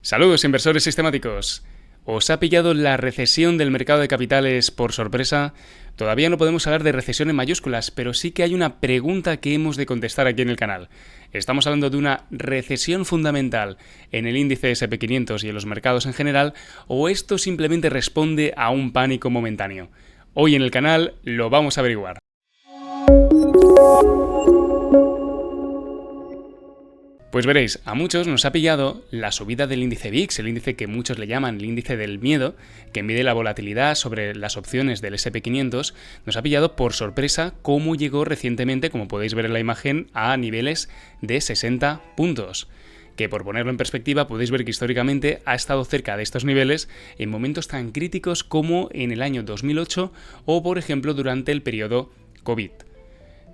Saludos, inversores sistemáticos. ¿Os ha pillado la recesión del mercado de capitales por sorpresa? Todavía no podemos hablar de recesión en mayúsculas, pero sí que hay una pregunta que hemos de contestar aquí en el canal. ¿Estamos hablando de una recesión fundamental en el índice SP500 y en los mercados en general, o esto simplemente responde a un pánico momentáneo? Hoy en el canal lo vamos a averiguar. Pues veréis, a muchos nos ha pillado la subida del índice VIX, el índice que muchos le llaman el índice del miedo, que mide la volatilidad sobre las opciones del SP500, nos ha pillado por sorpresa cómo llegó recientemente, como podéis ver en la imagen, a niveles de 60 puntos. Que por ponerlo en perspectiva podéis ver que históricamente ha estado cerca de estos niveles en momentos tan críticos como en el año 2008 o por ejemplo durante el periodo COVID.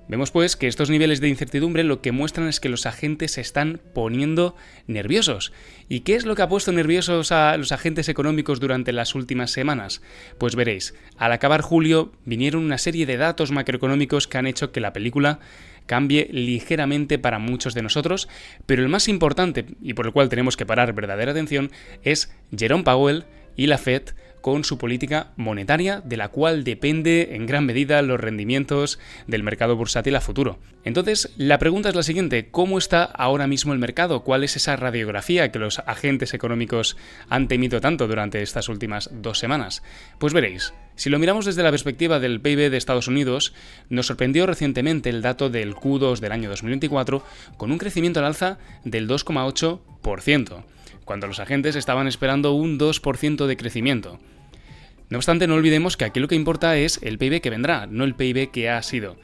Vemos pues que estos niveles de incertidumbre lo que muestran es que los agentes se están poniendo nerviosos. ¿Y qué es lo que ha puesto nerviosos a los agentes económicos durante las últimas semanas? Pues veréis, al acabar julio vinieron una serie de datos macroeconómicos que han hecho que la película cambie ligeramente para muchos de nosotros, pero el más importante y por el cual tenemos que parar verdadera atención es Jerome Powell y la Fed con su política monetaria, de la cual depende en gran medida los rendimientos del mercado bursátil a futuro. Entonces, la pregunta es la siguiente: ¿cómo está ahora mismo el mercado? ¿Cuál es esa radiografía que los agentes económicos han temido tanto durante estas últimas 2 semanas? Pues veréis, si lo miramos desde la perspectiva del PIB de Estados Unidos, nos sorprendió recientemente el dato del Q2 del año 2024 con un crecimiento al alza del 2,8%. Cuando los agentes estaban esperando un 2% de crecimiento. No obstante, no olvidemos que aquí lo que importa es el PIB que vendrá, no el PIB que ha sido.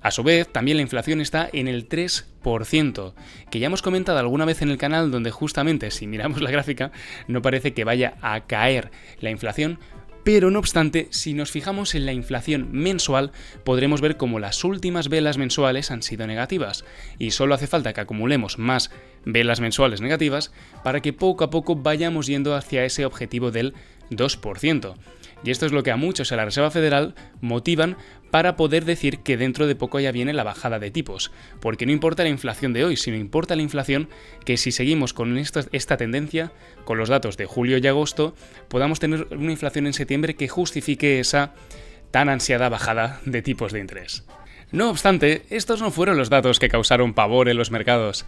A su vez, también la inflación está en el 3%, que ya hemos comentado alguna vez en el canal, donde justamente, si miramos la gráfica, no parece que vaya a caer la inflación. Pero no obstante, si nos fijamos en la inflación mensual, podremos ver cómo las últimas velas mensuales han sido negativas, y solo hace falta que acumulemos más velas mensuales negativas para que poco a poco vayamos yendo hacia ese objetivo del 2%. Y esto es lo que a muchos en la Reserva Federal motivan para poder decir que dentro de poco ya viene la bajada de tipos, porque no importa la inflación de hoy, sino importa la inflación que si seguimos con esta tendencia, con los datos de julio y agosto, podamos tener una inflación en septiembre que justifique esa tan ansiada bajada de tipos de interés. No obstante, estos no fueron los datos que causaron pavor en los mercados.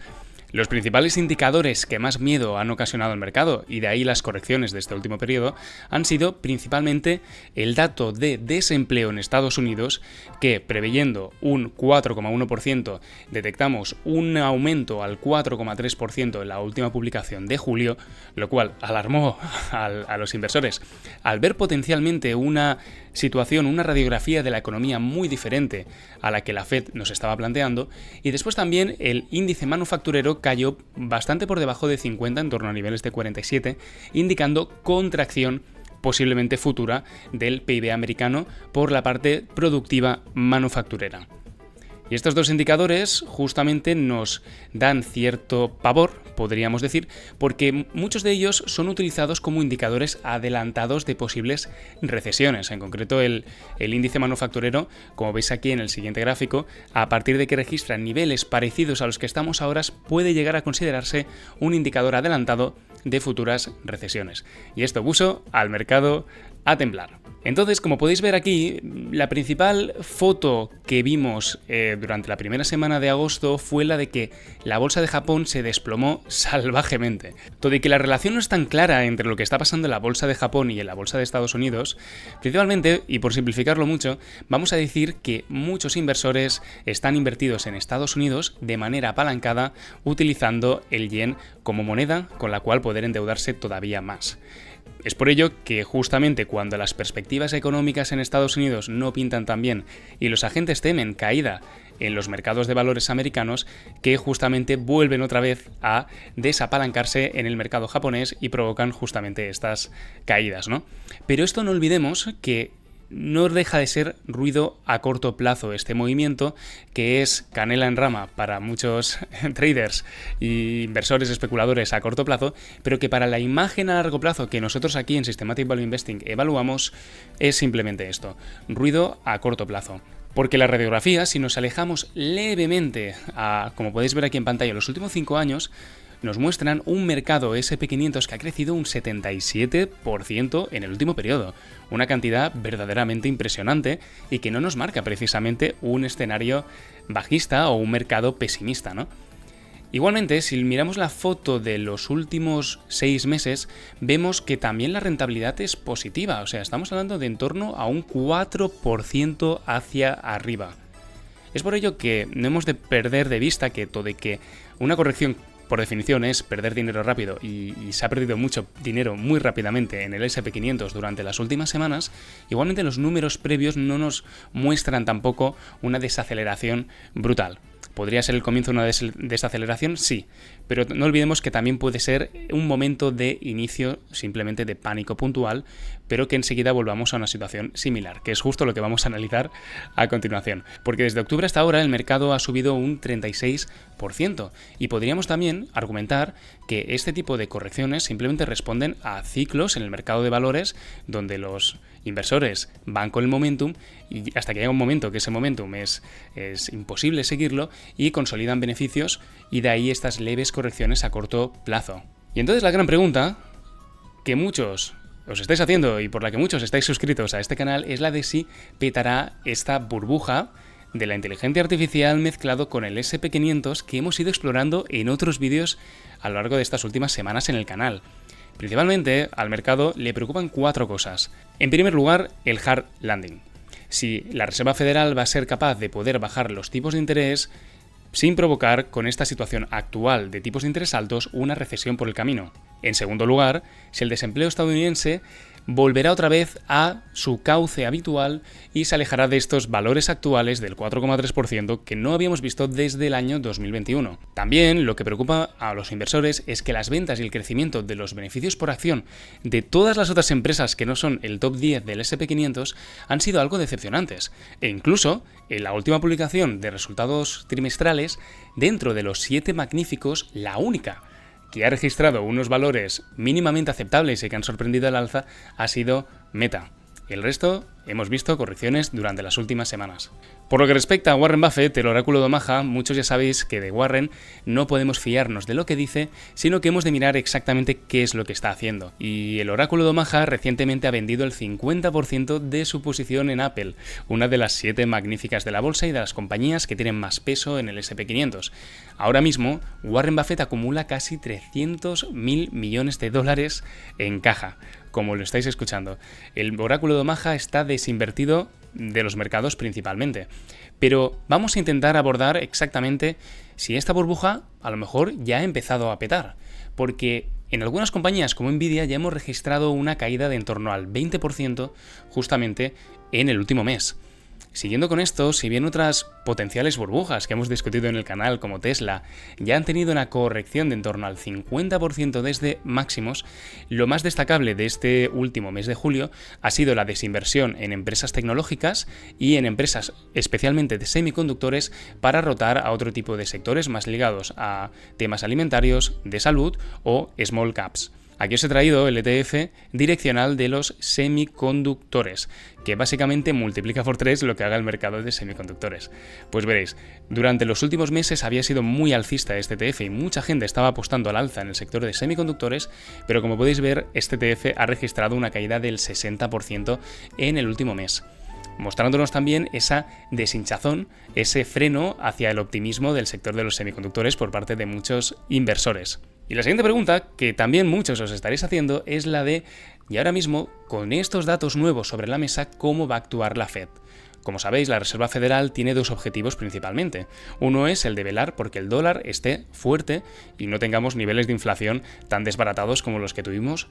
Los principales indicadores que más miedo han ocasionado al mercado, y de ahí las correcciones de este último periodo, han sido principalmente el dato de desempleo en Estados Unidos, que preveyendo un 4,1%, detectamos un aumento al 4,3% en la última publicación de julio, lo cual alarmó a los inversores al ver potencialmente una situación, una radiografía de la economía muy diferente a la que la Fed nos estaba planteando, y después también el índice manufacturero cayó bastante por debajo de 50, en torno a niveles de 47, indicando contracción posiblemente futura del PIB americano por la parte productiva manufacturera. Y estos dos indicadores justamente nos dan cierto pavor, podríamos decir, porque muchos de ellos son utilizados como indicadores adelantados de posibles recesiones. En concreto, el índice manufacturero, como veis aquí en el siguiente gráfico, a partir de que registra niveles parecidos a los que estamos ahora, puede llegar a considerarse un indicador adelantado de futuras recesiones. Y esto puso al mercado a temblar. Entonces, como podéis ver aquí, la principal foto que vimos durante la primera semana de agosto fue la de que la bolsa de Japón se desplomó salvajemente. Todo y que la relación no es tan clara entre lo que está pasando en la bolsa de Japón y en la bolsa de Estados Unidos, principalmente, y por simplificarlo mucho, vamos a decir que muchos inversores están invertidos en Estados Unidos de manera apalancada, utilizando el yen como moneda con la cual poder endeudarse todavía más. Es por ello que justamente cuando las perspectivas económicas en Estados Unidos no pintan tan bien y los agentes temen caída en los mercados de valores americanos, que justamente vuelven otra vez a desapalancarse en el mercado japonés y provocan justamente estas caídas, ¿no? Pero esto no olvidemos que no deja de ser ruido a corto plazo este movimiento, que es canela en rama para muchos traders e inversores especuladores a corto plazo, pero que para la imagen a largo plazo que nosotros aquí en Systematic Value Investing evaluamos es simplemente esto, ruido a corto plazo. Porque la radiografía, si nos alejamos levemente como podéis ver aquí en pantalla, los últimos 5 años, nos muestran un mercado SP500 que ha crecido un 77% en el último periodo, una cantidad verdaderamente impresionante y que no nos marca precisamente un escenario bajista o un mercado pesimista, ¿no? Igualmente, si miramos la foto de los últimos 6 meses, vemos que también la rentabilidad es positiva, o sea, estamos hablando de en torno a un 4% hacia arriba. Es por ello que no hemos de perder de vista que una corrección por definición es perder dinero rápido y se ha perdido mucho dinero muy rápidamente en el SP500 durante las últimas semanas. Igualmente los números previos no nos muestran tampoco una desaceleración brutal. ¿Podría ser el comienzo de una desaceleración? Sí, pero no olvidemos que también puede ser un momento de inicio simplemente de pánico puntual, pero que enseguida volvamos a una situación similar, que es justo lo que vamos a analizar a continuación. Porque desde octubre hasta ahora el mercado ha subido un 36% y podríamos también argumentar que este tipo de correcciones simplemente responden a ciclos en el mercado de valores donde los inversores van con el momentum y hasta que llega un momento que ese momentum es imposible seguirlo y consolidan beneficios y de ahí estas leves correcciones a corto plazo. Y entonces la gran pregunta que muchos os estáis haciendo y por la que muchos estáis suscritos a este canal es la de si petará esta burbuja de la inteligencia artificial mezclado con el SP500 que hemos ido explorando en otros vídeos a lo largo de estas últimas semanas en el canal. Principalmente al mercado le preocupan 4 cosas. En primer lugar, el hard landing. Si la Reserva Federal va a ser capaz de poder bajar los tipos de interés sin provocar con esta situación actual de tipos de interés altos una recesión por el camino. En segundo lugar, si el desempleo estadounidense volverá otra vez a su cauce habitual y se alejará de estos valores actuales del 4,3% que no habíamos visto desde el año 2021. También lo que preocupa a los inversores es que las ventas y el crecimiento de los beneficios por acción de todas las otras empresas que no son el top 10 del SP500 han sido algo decepcionantes. E incluso, en la última publicación de resultados trimestrales, dentro de los 7 magníficos, la única que ha registrado unos valores mínimamente aceptables y que han sorprendido al alza ha sido Meta. El resto hemos visto correcciones durante las últimas semanas. Por lo que respecta a Warren Buffett, el oráculo de Omaha, muchos ya sabéis que de Warren no podemos fiarnos de lo que dice, sino que hemos de mirar exactamente qué es lo que está haciendo. Y el oráculo de Omaha recientemente ha vendido el 50% de su posición en Apple, una de las 7 magníficas de la bolsa y de las compañías que tienen más peso en el SP500. Ahora mismo, Warren Buffett acumula casi 300.000 millones de dólares en caja, como lo estáis escuchando. El oráculo de Omaha está desinvertido de los mercados principalmente. Pero vamos a intentar abordar exactamente si esta burbuja a lo mejor ya ha empezado a petar. Porque en algunas compañías como Nvidia ya hemos registrado una caída de en torno al 20% justamente en el último mes. Siguiendo con esto, si bien otras potenciales burbujas que hemos discutido en el canal como Tesla ya han tenido una corrección de en torno al 50% desde máximos, lo más destacable de este último mes de julio ha sido la desinversión en empresas tecnológicas y en empresas especialmente de semiconductores para rotar a otro tipo de sectores más ligados a temas alimentarios, de salud o small caps. Aquí os he traído el ETF direccional de los semiconductores, que básicamente multiplica por 3 lo que haga el mercado de semiconductores. Pues veréis, durante los últimos meses había sido muy alcista este ETF y mucha gente estaba apostando al alza en el sector de semiconductores, pero como podéis ver, este ETF ha registrado una caída del 60% en el último mes, mostrándonos también esa deshinchazón, ese freno hacia el optimismo del sector de los semiconductores por parte de muchos inversores. Y la siguiente pregunta, que también muchos os estaréis haciendo, es la de, y ahora mismo, con estos datos nuevos sobre la mesa, ¿cómo va a actuar la Fed? Como sabéis, la Reserva Federal tiene 2 objetivos principalmente. Uno es el de velar porque el dólar esté fuerte y no tengamos niveles de inflación tan desbaratados como los que tuvimos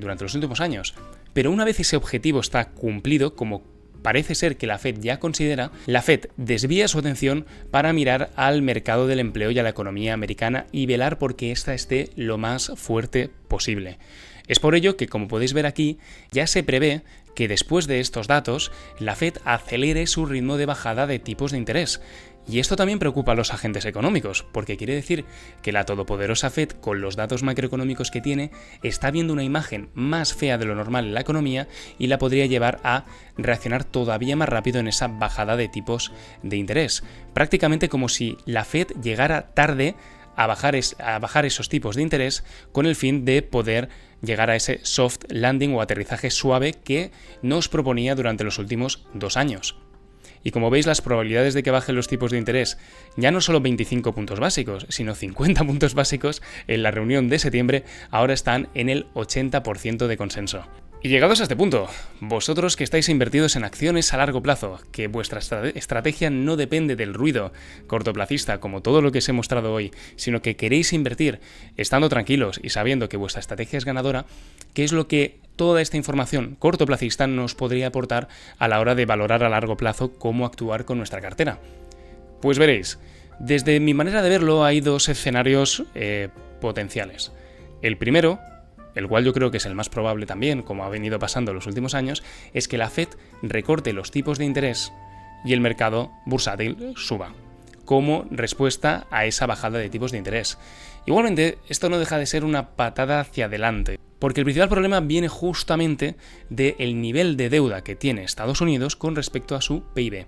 durante los últimos años. Pero una vez ese objetivo está cumplido, como parece ser que la Fed ya considera, la Fed desvía su atención para mirar al mercado del empleo y a la economía americana y velar porque ésta esté lo más fuerte posible. Es por ello que, como podéis ver aquí, ya se prevé que después de estos datos, la Fed acelere su ritmo de bajada de tipos de interés. Y esto también preocupa a los agentes económicos, porque quiere decir que la todopoderosa Fed, con los datos macroeconómicos que tiene, está viendo una imagen más fea de lo normal en la economía y la podría llevar a reaccionar todavía más rápido en esa bajada de tipos de interés. Prácticamente como si la Fed llegara tarde a bajar esos tipos de interés con el fin de poder llegar a ese soft landing o aterrizaje suave que nos proponía durante los últimos 2 años. Y como veis, las probabilidades de que bajen los tipos de interés, ya no solo 25 puntos básicos, sino 50 puntos básicos en la reunión de septiembre, ahora están en el 80% de consenso. Y llegados a este punto, vosotros que estáis invertidos en acciones a largo plazo, que vuestra estrategia no depende del ruido cortoplacista como todo lo que os he mostrado hoy, sino que queréis invertir estando tranquilos y sabiendo que vuestra estrategia es ganadora, ¿qué es lo que toda esta información cortoplacista nos podría aportar a la hora de valorar a largo plazo cómo actuar con nuestra cartera? Pues veréis, desde mi manera de verlo hay 2 escenarios potenciales. El primero, el cual yo creo que es el más probable también, como ha venido pasando en los últimos años, es que la Fed recorte los tipos de interés y el mercado bursátil suba, como respuesta a esa bajada de tipos de interés. Igualmente, esto no deja de ser una patada hacia adelante, porque el principal problema viene justamente del nivel de deuda que tiene Estados Unidos con respecto a su PIB.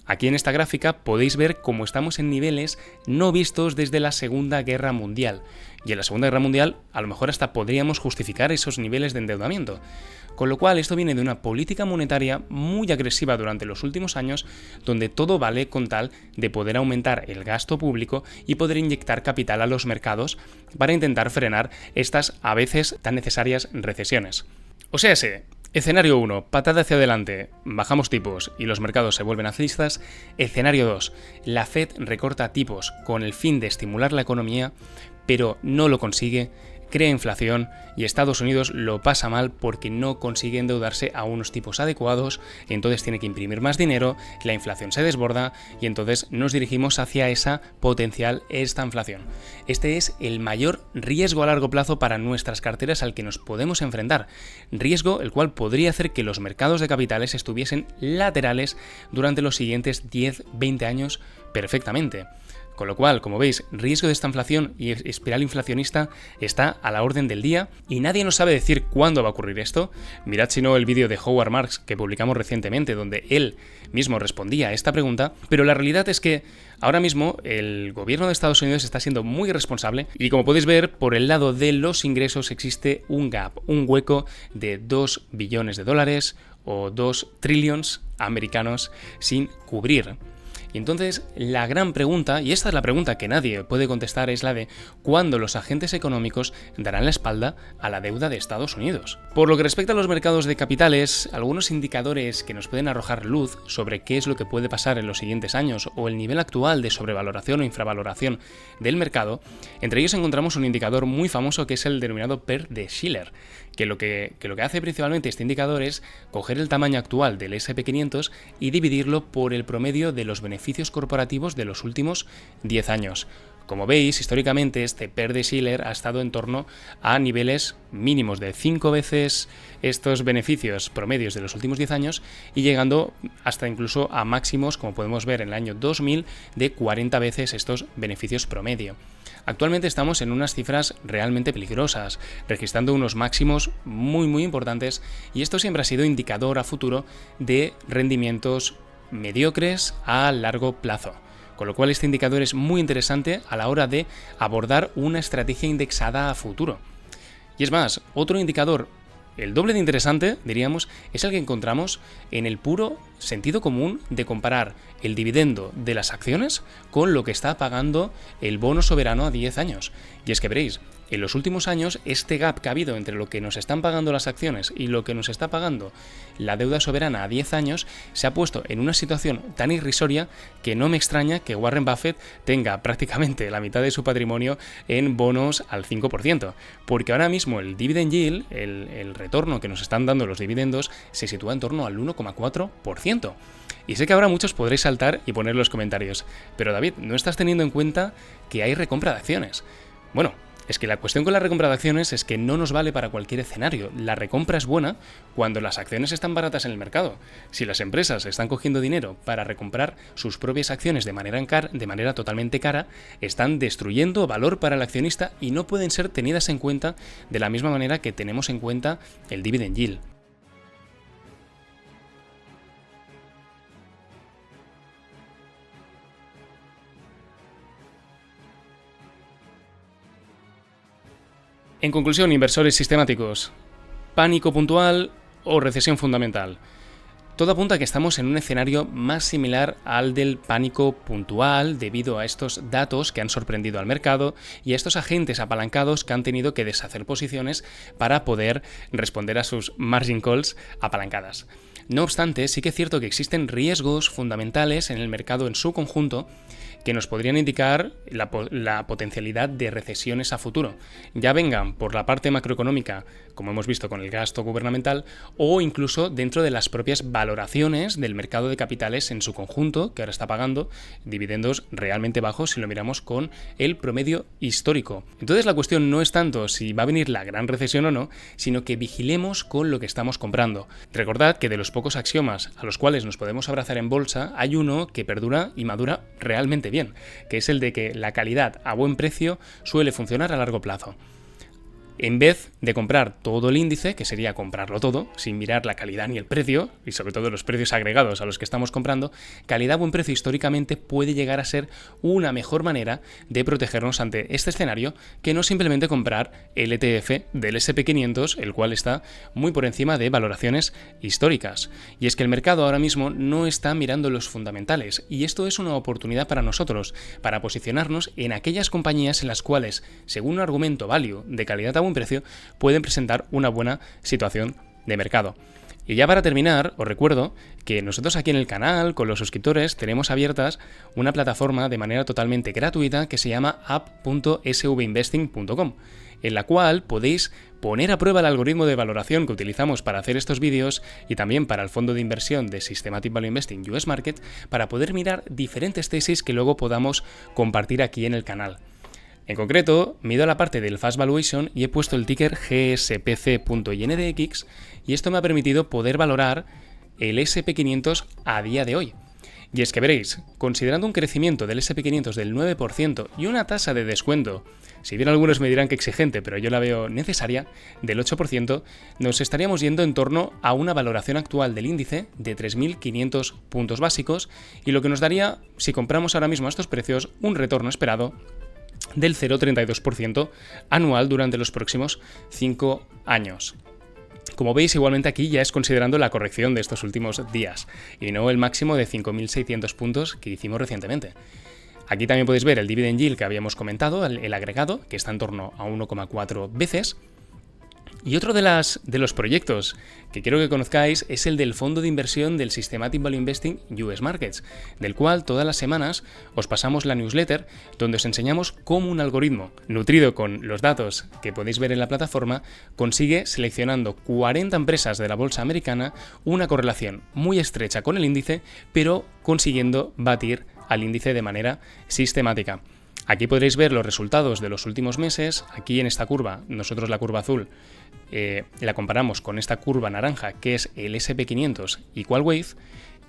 Aquí en esta gráfica podéis ver cómo estamos en niveles no vistos desde la Segunda Guerra Mundial. Y en la Segunda Guerra Mundial a lo mejor hasta podríamos justificar esos niveles de endeudamiento. Con lo cual esto viene de una política monetaria muy agresiva durante los últimos años, donde todo vale con tal de poder aumentar el gasto público y poder inyectar capital a los mercados para intentar frenar estas a veces tan necesarias recesiones. O sea, escenario 1, patada hacia adelante, bajamos tipos y los mercados se vuelven alcistas. Escenario 2, la Fed recorta tipos con el fin de estimular la economía, pero no lo consigue, crea inflación y Estados Unidos lo pasa mal porque no consigue endeudarse a unos tipos adecuados y entonces tiene que imprimir más dinero, la inflación se desborda y entonces nos dirigimos hacia esa potencial estanflación. Este es el mayor riesgo a largo plazo para nuestras carteras al que nos podemos enfrentar, riesgo el cual podría hacer que los mercados de capitales estuviesen laterales durante los siguientes 10-20 años perfectamente. Con lo cual, como veis, riesgo de estanflación y espiral inflacionista está a la orden del día y nadie nos sabe decir cuándo va a ocurrir esto. Mirad si no el vídeo de Howard Marks que publicamos recientemente donde él mismo respondía a esta pregunta, pero la realidad es que ahora mismo el gobierno de Estados Unidos está siendo muy responsable y como podéis ver, por el lado de los ingresos existe un gap, un hueco de 2 billones de dólares o 2 trillions americanos sin cubrir. Y entonces la gran pregunta, y esta es la pregunta que nadie puede contestar, es la de ¿cuándo los agentes económicos darán la espalda a la deuda de Estados Unidos? Por lo que respecta a los mercados de capitales, algunos indicadores que nos pueden arrojar luz sobre qué es lo que puede pasar en los siguientes años o el nivel actual de sobrevaloración o infravaloración del mercado, entre ellos encontramos un indicador muy famoso que es el denominado PER de Shiller, que lo que hace principalmente este indicador es coger el tamaño actual del S&P 500 y dividirlo por el promedio de los beneficios corporativos de los últimos 10 años. Como veis, históricamente este PER de Shiller ha estado en torno a niveles mínimos de 5 veces estos beneficios promedios de los últimos 10 años y llegando hasta incluso a máximos, como podemos ver en el año 2000, de 40 veces estos beneficios promedio. Actualmente estamos en unas cifras realmente peligrosas, registrando unos máximos muy importantes y esto siempre ha sido indicador a futuro de rendimientos mediocres a largo plazo. Con lo cual este indicador es muy interesante a la hora de abordar una estrategia indexada a futuro. Y es más, otro indicador, el doble de interesante, diríamos, es el que encontramos en el puro sentido común de comparar el dividendo de las acciones con lo que está pagando el bono soberano a 10 años. Y es que veréis, en los últimos años este gap que ha habido entre lo que nos están pagando las acciones y lo que nos está pagando la deuda soberana a 10 años se ha puesto en una situación tan irrisoria que no me extraña que Warren Buffett tenga prácticamente la mitad de su patrimonio en bonos al 5%, porque ahora mismo el dividend yield, el retorno que nos están dando los dividendos, se sitúa en torno al 1,4%. Y sé que ahora muchos podréis saltar y poner en los comentarios, pero David, ¿no estás teniendo en cuenta que hay recompra de acciones? Bueno, es que la cuestión con la recompra de acciones es que no nos vale para cualquier escenario. La recompra es buena cuando las acciones están baratas en el mercado. Si las empresas están cogiendo dinero para recomprar sus propias acciones de manera totalmente cara, están destruyendo valor para el accionista y no pueden ser tenidas en cuenta de la misma manera que tenemos en cuenta el dividend yield. En conclusión, inversores sistemáticos, pánico puntual o recesión fundamental. Todo apunta a que estamos en un escenario más similar al del pánico puntual debido a estos datos que han sorprendido al mercado y a estos agentes apalancados que han tenido que deshacer posiciones para poder responder a sus margin calls apalancadas. No obstante, sí que es cierto que existen riesgos fundamentales en el mercado en su conjunto que nos podrían indicar la potencialidad de recesiones a futuro, ya vengan por la parte macroeconómica, como hemos visto con el gasto gubernamental, o incluso dentro de las propias valoraciones del mercado de capitales en su conjunto, que ahora está pagando dividendos realmente bajos si lo miramos con el promedio histórico. Entonces la cuestión no es tanto si va a venir la gran recesión o no, sino que vigilemos con lo que estamos comprando. Recordad que de los pocos axiomas a los cuales nos podemos abrazar en bolsa, hay uno que perdura y madura realmente bien, que es el de que la calidad a buen precio suele funcionar a largo plazo. En vez de comprar todo el índice, que sería comprarlo todo, sin mirar la calidad ni el precio, y sobre todo los precios agregados a los que estamos comprando, calidad a buen precio históricamente puede llegar a ser una mejor manera de protegernos ante este escenario que no simplemente comprar el ETF del S&P 500, el cual está muy por encima de valoraciones históricas. Y es que el mercado ahora mismo no está mirando los fundamentales, y esto es una oportunidad para nosotros, para posicionarnos en aquellas compañías en las cuales, según un argumento value de calidad a buen precio, pueden presentar una buena situación de mercado. Y ya para terminar, os recuerdo que nosotros aquí en el canal, con los suscriptores, tenemos abiertas una plataforma de manera totalmente gratuita que se llama app.svinvesting.com, en la cual podéis poner a prueba el algoritmo de valoración que utilizamos para hacer estos vídeos y también para el fondo de inversión de Systematic Value Investing US Market, para poder mirar diferentes tesis que luego podamos compartir aquí en el canal. En concreto, me he ido a la parte del Fast Valuation y he puesto el ticker GSPC.INDX y esto me ha permitido poder valorar el S&P 500 a día de hoy. Y es que veréis, considerando un crecimiento del S&P 500 del 9% y una tasa de descuento, si bien algunos me dirán que exigente, pero yo la veo necesaria, del 8%, nos estaríamos yendo en torno a una valoración actual del índice de 3.500 puntos básicos y lo que nos daría, si compramos ahora mismo a estos precios, un retorno esperado del 0,32% anual durante los próximos 5 años. Como veis, igualmente aquí ya es considerando la corrección de estos últimos días y no el máximo de 5.600 puntos que hicimos recientemente. Aquí también podéis ver el dividend yield que habíamos comentado, el agregado, que está en torno a 1,4 veces. Y otro de los proyectos que quiero que conozcáis es el del fondo de inversión del Systematic Value Investing US Markets, del cual todas las semanas os pasamos la newsletter donde os enseñamos cómo un algoritmo nutrido con los datos que podéis ver en la plataforma consigue, seleccionando 40 empresas de la bolsa americana, una correlación muy estrecha con el índice, pero consiguiendo batir al índice de manera sistemática. Aquí podréis ver los resultados de los últimos meses. Aquí en esta curva, nosotros la curva azul la comparamos con esta curva naranja que es el S&P 500 Equal Weight.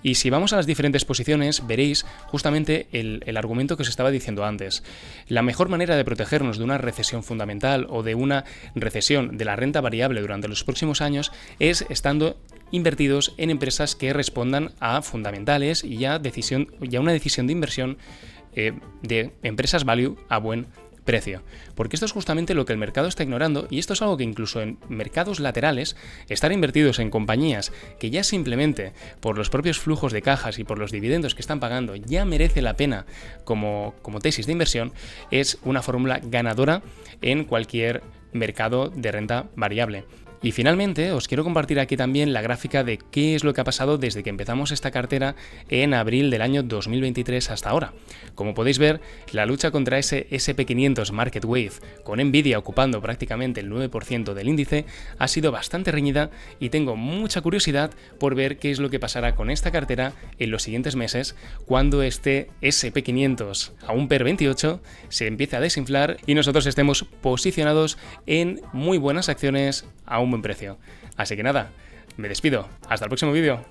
Y si vamos a las diferentes posiciones, veréis justamente el argumento que os estaba diciendo antes. La mejor manera de protegernos de una recesión fundamental o de una recesión de la renta variable durante los próximos años es estando invertidos en empresas que respondan a fundamentales y a una decisión de inversión de empresas value a buen precio. Porque esto es justamente lo que el mercado está ignorando y esto es algo que incluso en mercados laterales, estar invertidos en compañías que ya simplemente por los propios flujos de cajas y por los dividendos que están pagando ya merece la pena como tesis de inversión, es una fórmula ganadora en cualquier mercado de renta variable. Y finalmente os quiero compartir aquí también la gráfica de qué es lo que ha pasado desde que empezamos esta cartera en abril del año 2023 hasta ahora. Como podéis ver, la lucha contra ese S&P 500 Market Wave, con Nvidia ocupando prácticamente el 9% del índice, ha sido bastante reñida y tengo mucha curiosidad por ver qué es lo que pasará con esta cartera en los siguientes meses cuando este S&P 500 a un PER 28 se empiece a desinflar y nosotros estemos posicionados en muy buenas acciones a un buen precio. Así que nada, me despido. Hasta el próximo vídeo.